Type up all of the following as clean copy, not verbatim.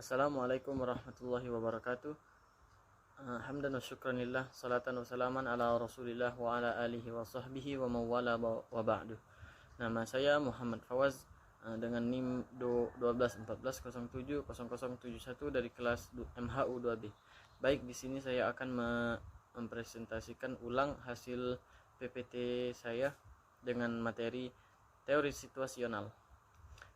Assalamualaikum warahmatullahi wabarakatuh. Hamdan wa syukranillah, salatan wa salaman ala rasulillah wa ala alihi wa sahbihi wa mawala wa ba'du. Nama saya Muhammad Fawaz dengan NIM 1214070071 dari kelas MHU 2B. Baik, di sini saya akan mempresentasikan ulang hasil PPT saya dengan materi teori situasional.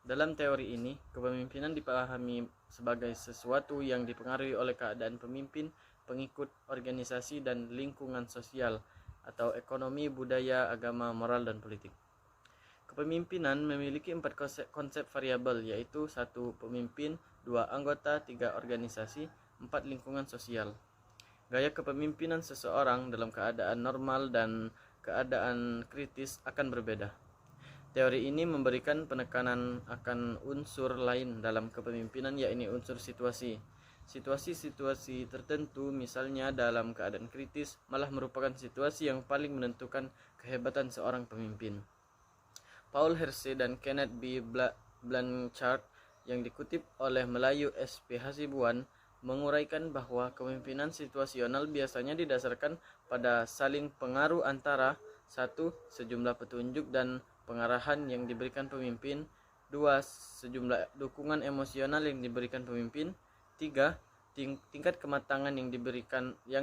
Dalam teori ini, kepemimpinan dipahami sebagai sesuatu yang dipengaruhi oleh keadaan pemimpin, pengikut, organisasi, dan lingkungan sosial atau ekonomi, budaya, agama, moral, dan politik. Kepemimpinan memiliki 4 konsep variabel, yaitu 1. Pemimpin, 2. Anggota, 3. Organisasi, 4. Lingkungan sosial. Gaya kepemimpinan seseorang dalam keadaan normal dan keadaan kritis akan berbeda. Teori ini memberikan penekanan akan unsur lain dalam kepemimpinan, yakni unsur situasi. Situasi-situasi tertentu, misalnya dalam keadaan kritis, malah merupakan situasi yang paling menentukan kehebatan seorang pemimpin. Paul Hersey dan Kenneth B. Blanchard yang dikutip oleh Melayu SP Hasibuan menguraikan bahwa kepemimpinan situasional biasanya didasarkan pada saling pengaruh antara 1. Sejumlah petunjuk dan pengarahan yang diberikan pemimpin, 2. Sejumlah dukungan emosional yang diberikan pemimpin, 3. Tingkat kematangan yang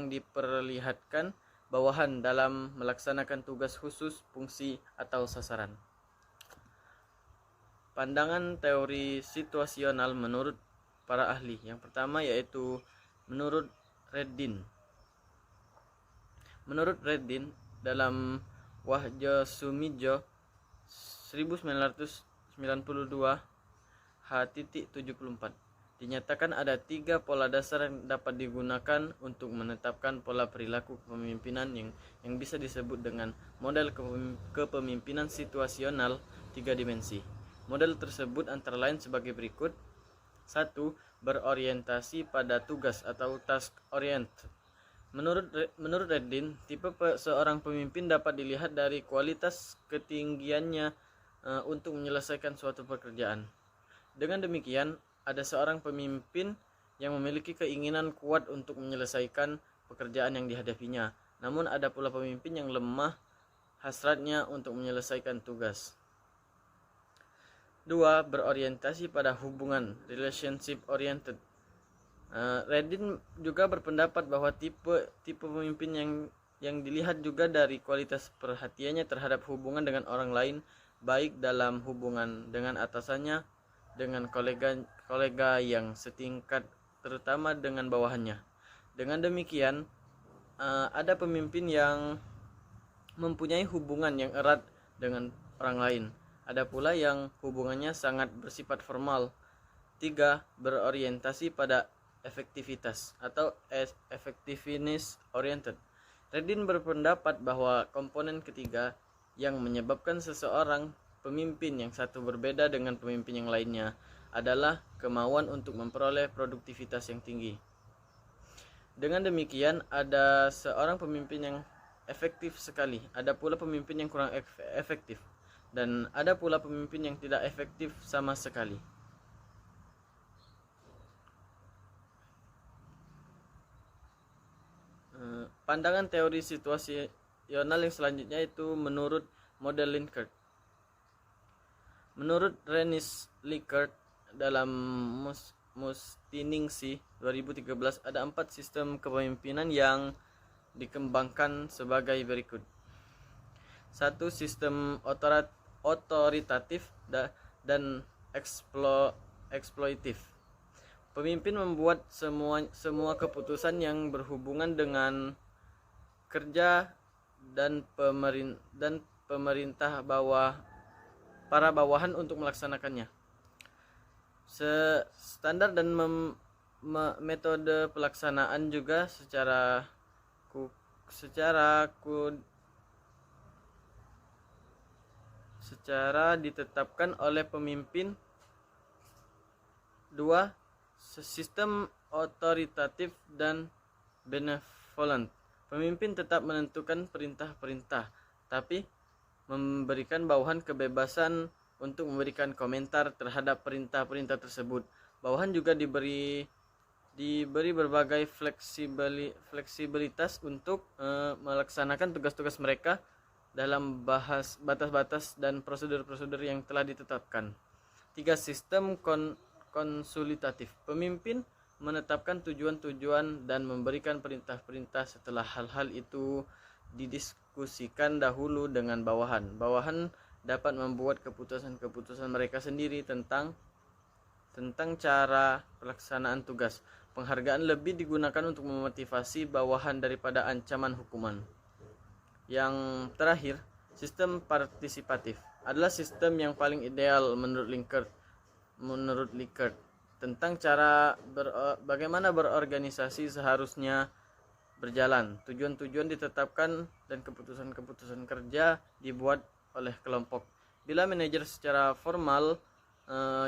diperlihatkan bawahan dalam melaksanakan tugas khusus, fungsi, atau sasaran. Pandangan teori situasional menurut para ahli. Yang pertama yaitu menurut Reddin. Menurut Reddin, dalam Wahjo Sumijo 1992 H.74 dinyatakan ada 3 pola dasar yang dapat digunakan untuk menetapkan pola perilaku kepemimpinan yang bisa disebut dengan model kepemimpinan situasional 3 dimensi. Model tersebut antara lain sebagai berikut. 1. Berorientasi pada tugas atau task oriented. Menurut Reddin, tipe seorang pemimpin dapat dilihat dari kualitas ketinggiannya untuk menyelesaikan suatu pekerjaan. Dengan demikian, ada seorang pemimpin yang memiliki keinginan kuat untuk menyelesaikan pekerjaan yang dihadapinya. Namun ada pula pemimpin yang lemah hasratnya untuk menyelesaikan tugas. 2. Berorientasi pada hubungan, relationship oriented. Reddin juga berpendapat bahwa tipe pemimpin yang dilihat juga dari kualitas perhatiannya terhadap hubungan dengan orang lain, baik dalam hubungan dengan atasannya, dengan kolega yang setingkat, terutama dengan bawahannya. Dengan demikian, ada pemimpin yang mempunyai hubungan yang erat dengan orang lain. Ada pula yang hubungannya sangat bersifat formal. 3. Berorientasi pada efektivitas atau effectiveness oriented. Reddin berpendapat bahwa komponen ketiga yang menyebabkan seseorang pemimpin yang satu berbeda dengan pemimpin yang lainnya adalah kemauan untuk memperoleh produktivitas yang tinggi. Dengan demikian, ada seorang pemimpin yang efektif sekali, ada pula pemimpin yang kurang efektif, dan ada pula pemimpin yang tidak efektif sama sekali. Pandangan teori situasional yang selanjutnya itu menurut model Likert. Menurut Rennis Likert, dalam Mustiningsih 2013 ada 4 sistem kepemimpinan yang dikembangkan sebagai berikut. 1. Sistem otoritatif dan eksploitif. Pemimpin membuat semua keputusan yang berhubungan dengan kerja dan pemerintah para bawahan untuk melaksanakannya. Standar dan metode pelaksanaan juga secara ditetapkan oleh pemimpin. 2. Sistem otoritatif dan benevolent. Pemimpin tetap menentukan perintah-perintah, tapi memberikan bawahan kebebasan untuk memberikan komentar terhadap perintah-perintah tersebut. Bawahan juga diberi berbagai fleksibilitas untuk melaksanakan tugas-tugas mereka dalam batas-batas dan prosedur-prosedur yang telah ditetapkan. 3. Sistem konsultatif. Pemimpin menetapkan tujuan-tujuan dan memberikan perintah-perintah setelah hal-hal itu didiskusikan dahulu dengan bawahan. Bawahan dapat membuat keputusan-keputusan mereka sendiri tentang cara pelaksanaan tugas. Penghargaan lebih digunakan untuk memotivasi bawahan daripada ancaman hukuman. Yang terakhir, sistem partisipatif adalah sistem yang paling ideal menurut Likert tentang cara bagaimana berorganisasi seharusnya berjalan. Tujuan-tujuan ditetapkan dan keputusan-keputusan kerja dibuat oleh kelompok. Bila manajer secara formal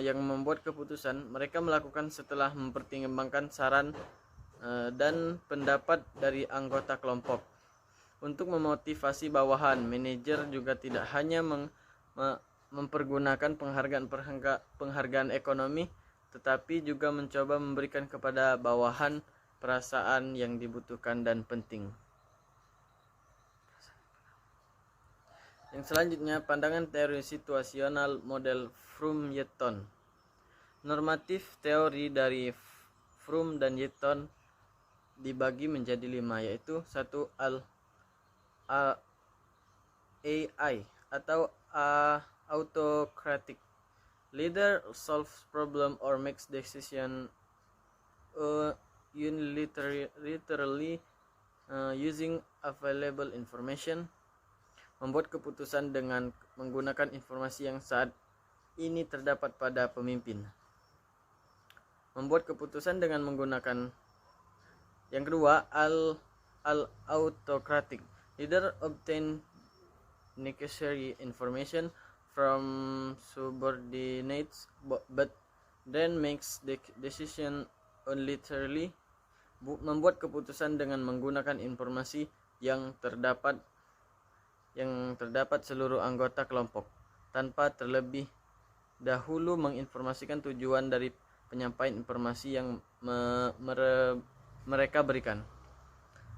yang membuat keputusan, mereka melakukan setelah mempertimbangkan saran dan pendapat dari anggota kelompok. Untuk memotivasi bawahan, manajer juga tidak hanya mempergunakan penghargaan ekonomi, tetapi juga mencoba memberikan kepada bawahan perasaan yang dibutuhkan dan penting. Yang selanjutnya, pandangan teori situasional model Fromm-Yetton. Normatif teori dari Fromm dan Yetton dibagi menjadi 5, yaitu 1. AI atau autocratic. Leader solves problem or makes decision unilaterally using available information. Membuat keputusan dengan menggunakan informasi yang saat ini terdapat pada pemimpin. Membuat keputusan dengan menggunakan. Yang kedua, autocratic. Leader obtain necessary information from subordinates but then makes the decision unilaterally. Membuat keputusan dengan menggunakan informasi yang terdapat seluruh anggota kelompok tanpa terlebih dahulu menginformasikan tujuan dari penyampaian informasi yang mereka berikan.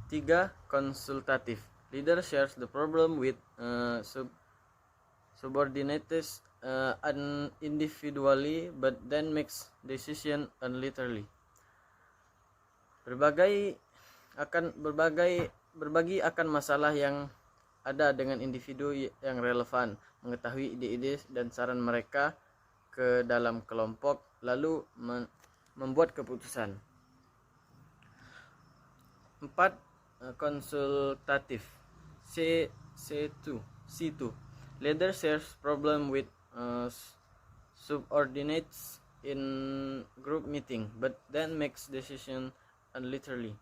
3. Konsultatif. Leader shares the problem with subordinates individually but then makes decision unilaterally. Berbagi akan masalah yang ada dengan individu yang relevan, mengetahui ide-ide dan saran mereka ke dalam kelompok, lalu membuat keputusan. 4. Konsultatif. C2. Leader shares problem with subordinates in group meeting, but then makes decision unilaterally.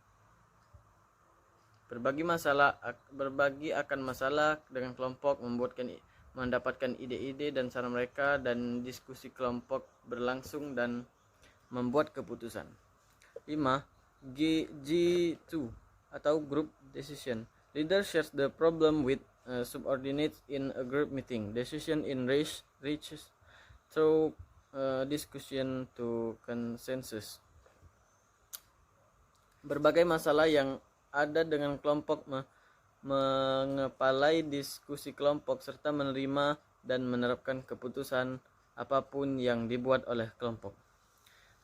Berbagi akan masalah dengan kelompok, mendapatkan ide-ide dan saran mereka, dan diskusi kelompok berlangsung dan membuat keputusan. 5. G2 atau group decision. Leader shares the problem with subordinates in a group meeting. Decision in reaches through discussion to consensus. Berbagai masalah yang ada dengan kelompok mengepalai diskusi kelompok serta menerima dan menerapkan keputusan apapun yang dibuat oleh kelompok.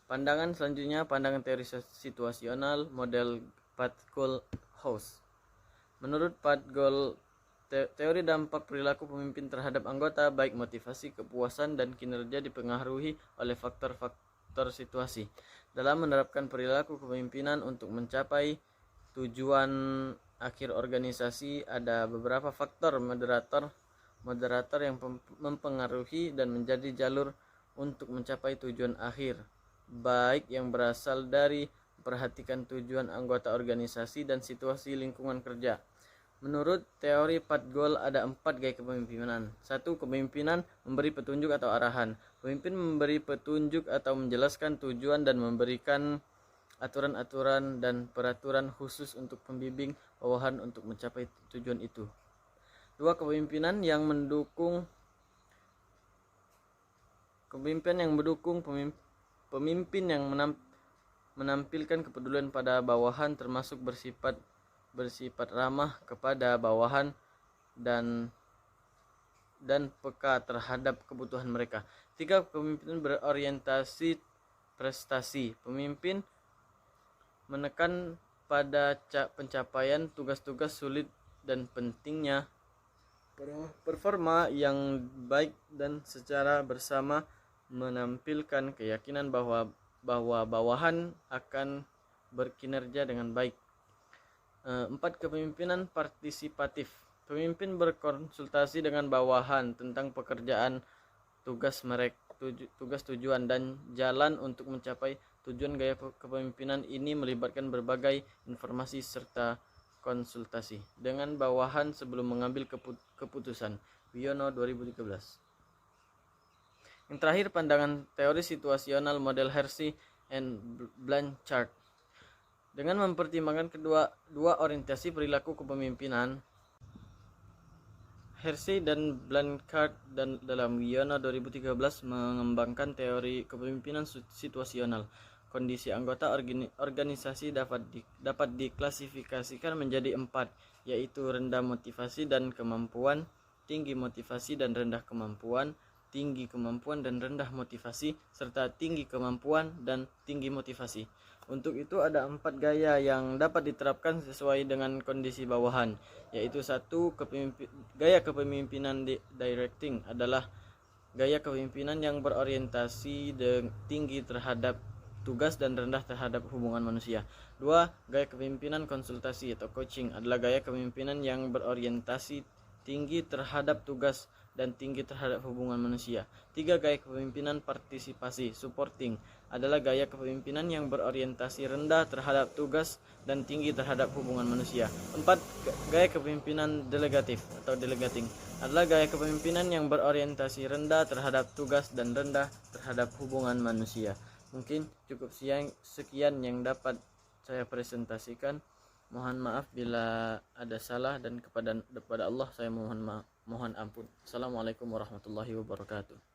Pandangan selanjutnya, pandangan teori situasional model Pat-Gold-House. Menurut Pat-Gold, teori dampak perilaku pemimpin terhadap anggota, baik motivasi, kepuasan, dan kinerja dipengaruhi oleh faktor-faktor situasi. Dalam menerapkan perilaku kepemimpinan untuk mencapai tujuan akhir organisasi, ada beberapa faktor moderator yang mempengaruhi dan menjadi jalur untuk mencapai tujuan akhir, baik yang berasal dari memperhatikan tujuan anggota organisasi dan situasi lingkungan kerja. Menurut teori Pat-Gold ada 4 gaya kepemimpinan. 1. Kepemimpinan memberi petunjuk atau arahan. Pemimpin memberi petunjuk atau menjelaskan tujuan dan memberikan aturan-aturan dan peraturan khusus untuk pembimbing bawahan untuk mencapai tujuan itu. 2. Kepemimpinan yang mendukung Pemimpin yang menampilkan kepedulian pada bawahan termasuk bersifat ramah kepada bawahan dan peka terhadap kebutuhan mereka. 3. Kepemimpinan berorientasi prestasi. Pemimpin menekan pada pencapaian tugas-tugas sulit dan pentingnya performa yang baik dan secara bersama menampilkan keyakinan bahwa bawahan akan berkinerja dengan baik. 4. Kepemimpinan partisipatif. Pemimpin berkonsultasi dengan bawahan tentang pekerjaan, tugas mereka, tujuan dan jalan untuk mencapai tujuan. Gaya kepemimpinan ini melibatkan berbagai informasi serta konsultasi dengan bawahan sebelum mengambil keputusan. Wiono 2013. Yang terakhir, pandangan teori situasional model Hersey and Blanchard. Dengan mempertimbangkan dua orientasi perilaku kepemimpinan, Hersey dan Blanchard dalam Wiono 2013 mengembangkan teori kepemimpinan situasional. Kondisi anggota organisasi dapat diklasifikasikan menjadi 4, yaitu rendah motivasi dan kemampuan, tinggi motivasi dan rendah kemampuan, tinggi kemampuan dan rendah motivasi, serta tinggi kemampuan dan tinggi motivasi. Untuk itu ada 4 gaya yang dapat diterapkan sesuai dengan kondisi bawahan, yaitu 1. Gaya kepemimpinan directing adalah gaya kepemimpinan yang berorientasi tinggi terhadap tugas dan rendah terhadap hubungan manusia. 2. Gaya kepemimpinan konsultasi atau coaching adalah gaya kepemimpinan yang berorientasi tinggi terhadap tugas dan tinggi terhadap hubungan manusia. 3. Gaya kepemimpinan partisipasi supporting adalah gaya kepemimpinan yang berorientasi rendah terhadap tugas dan tinggi terhadap hubungan manusia. 4. Gaya kepemimpinan delegatif atau delegating adalah gaya kepemimpinan yang berorientasi rendah terhadap tugas dan rendah terhadap hubungan manusia. Mungkin cukup sekian yang dapat saya presentasikan. Mohon maaf bila ada salah, dan kepada Allah saya mohon ampun. Assalamualaikum warahmatullahi wabarakatuh.